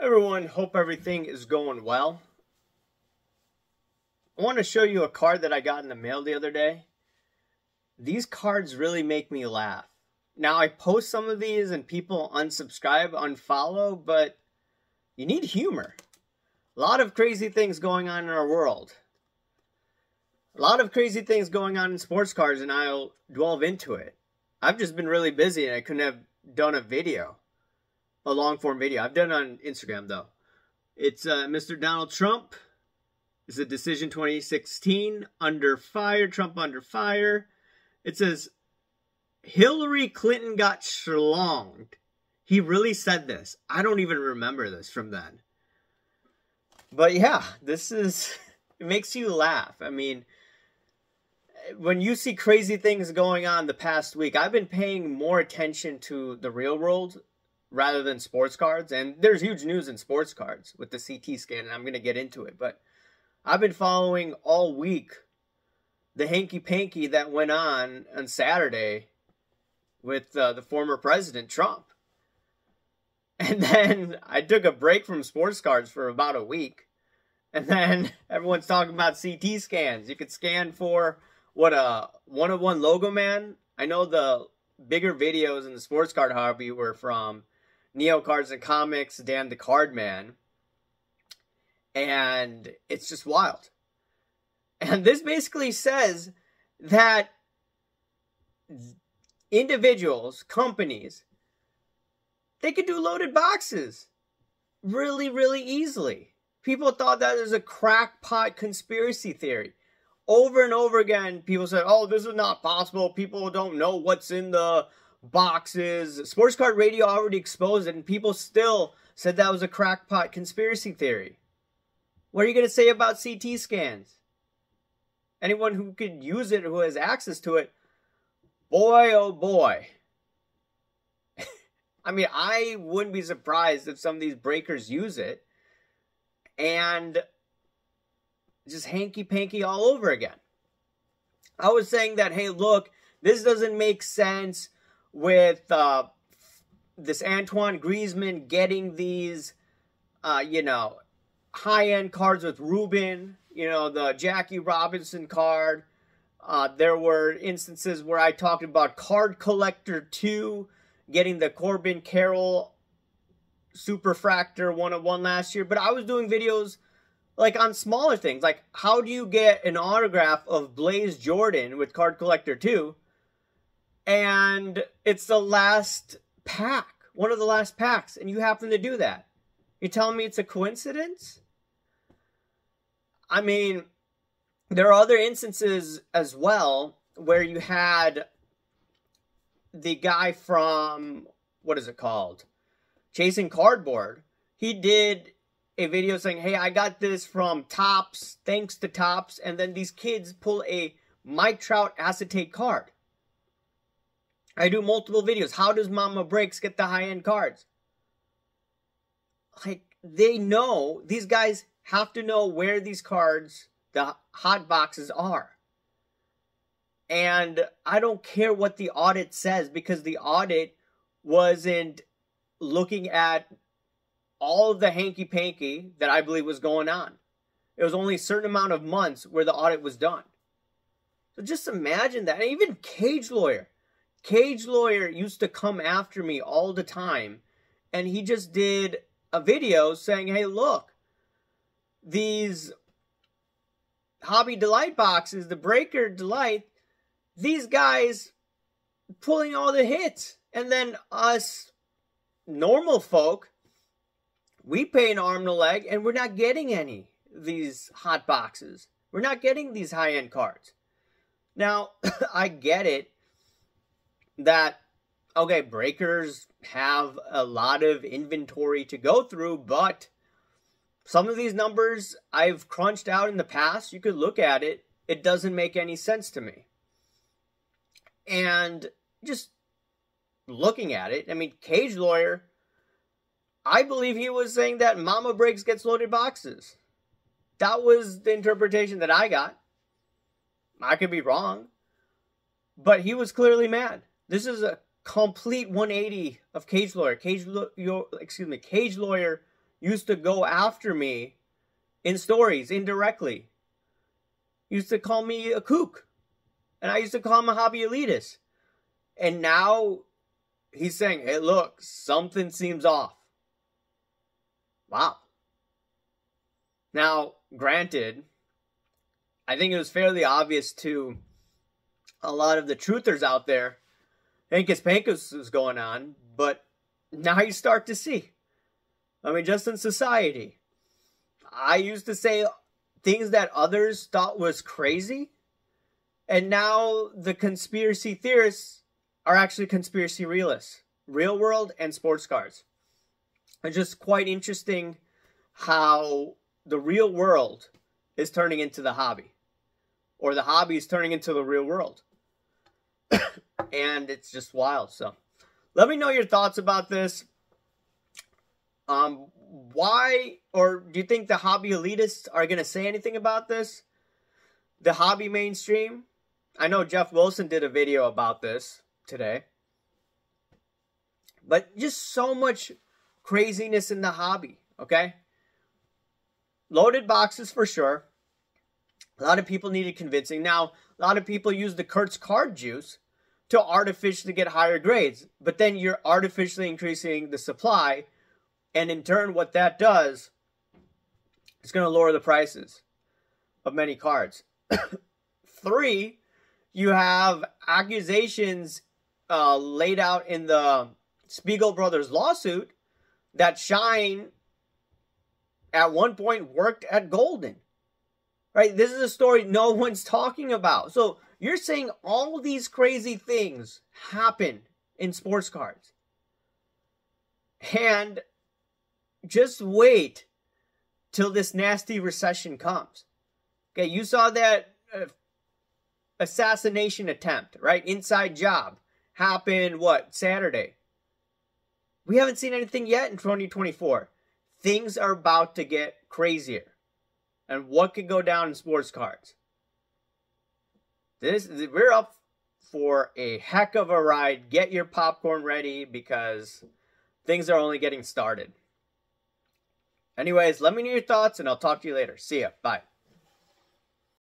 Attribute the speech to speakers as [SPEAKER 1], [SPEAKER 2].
[SPEAKER 1] Everyone, hope everything is going well. I want to show you a card that I got in the mail the other day. These cards really make me laugh. Now, I post some of these and people unsubscribe, unfollow, but you need humor. A lot of crazy things going on in our world. A lot of crazy things going on in sports cards, and I'll delve into it. I've just been really busy and I couldn't have done a video. A long-form video. I've done it on Instagram, though. It's Mr. Donald Trump. It's a decision 2016. Under fire. Trump under fire. It says, Hillary Clinton got schlonged. He really said this. I don't even remember this from then. But yeah, this is... It makes you laugh. I mean, when you see crazy things going on the past week, I've been paying more attention to the real world rather than sports cards. And there's huge news in sports cards with the CT scan, and I'm going to get into it. But I've been following all week the hanky-panky that went on Saturday with the former president, Trump. And then I took a break from sports cards for about a week. And then everyone's talking about CT scans. You could scan for, what, a one-of-one logo man? I know the bigger videos in the sports card hobby were from Neo Cards and Comics, Dan the Card Man. And it's just wild. And this basically says that individuals, companies, they could do loaded boxes really, really easily. People thought that was a crackpot conspiracy theory. Over and over again, people said, oh, this is not possible. People don't know what's in the boxes. Sports Card Radio already exposed it, and people still said that was a crackpot conspiracy theory. What are you going to say about CT scans? Anyone who could use it, who has access to it, boy, oh boy. I mean, I wouldn't be surprised if some of these breakers use it and just hanky-panky all over again. I was saying that, hey, look, this doesn't make sense with this Antoine Griezmann getting these, high-end cards with Ruben, the Jackie Robinson card. There were instances where I talked about Card Collector 2 getting the Corbin Carroll Superfractor 101 last year. But I was doing videos like on smaller things. Like, how do you get an autograph of Blaze Jordan with Card Collector 2? And it's the last pack. One of the last packs. And you happen to do that. You're telling me it's a coincidence? I mean, there are other instances as well where you had the guy from, what is it called? Chasing Cardboard. He did a video saying, hey, I got this from Topps, thanks to Topps. And then these kids pull a Mike Trout acetate card. I do multiple videos. How does Mama Breaks get the high-end cards? Like, they know, these guys have to know where these cards, the hot boxes, are. And I don't care what the audit says, because the audit wasn't looking at all of the hanky-panky that I believe was going on. It was only a certain amount of months where the audit was done. So just imagine that. And even Cage Lawyer. Cage Lawyer used to come after me all the time. And he just did a video saying, hey, look, these Hobby Delight boxes, the Breaker Delight, these guys pulling all the hits. And then us normal folk, we pay an arm and a leg, and we're not getting any of these hot boxes. We're not getting these high-end cards. Now, I get it that, okay, breakers have a lot of inventory to go through, but some of these numbers I've crunched out in the past, you could look at it, it doesn't make any sense to me. And just looking at it, I mean, Cage Lawyer, I believe he was saying that Mama Breaks gets loaded boxes. That was the interpretation that I got. I could be wrong. But he was clearly mad. This is a complete 180 of Cage Lawyer. Cage Lawyer used to go after me in stories indirectly. Used to call me a kook. And I used to call him a hobby elitist. And now he's saying, hey, look, something seems off. Wow. Now, granted, I think it was fairly obvious to a lot of the truthers out there, Pankus was going on, but now you start to see. I mean, just in society. I used to say things that others thought was crazy, and now the conspiracy theorists are actually conspiracy realists. Real world and sports cars. It's just quite interesting how the real world is turning into the hobby. Or the hobby is turning into the real world. And it's just wild. So let me know your thoughts about this. Why, or do you think the hobby elitists are going to say anything about this? The hobby mainstream? I know Jeff Wilson did a video about this today. But just so much craziness in the hobby, okay? Loaded boxes for sure. A lot of people needed convincing. Now, a lot of people use the Kurtz card juice to artificially get higher grades. But then you're artificially increasing the supply. And in turn, what that does is going to lower the prices of many cards. 3, you have accusations laid out in the Spiegel Brothers lawsuit that Shine at one point worked at Golden. Right? This is a story no one's talking about. So you're saying all these crazy things happen in sports cards. And just wait till this nasty recession comes. Okay, you saw that assassination attempt, right? Inside job happened, what, Saturday? We haven't seen anything yet in 2024. Things are about to get crazier. And what could go down in sports cards? We're up for a heck of a ride. Get your popcorn ready because things are only getting started. Anyways, let me know your thoughts and I'll talk to you later. See ya. Bye.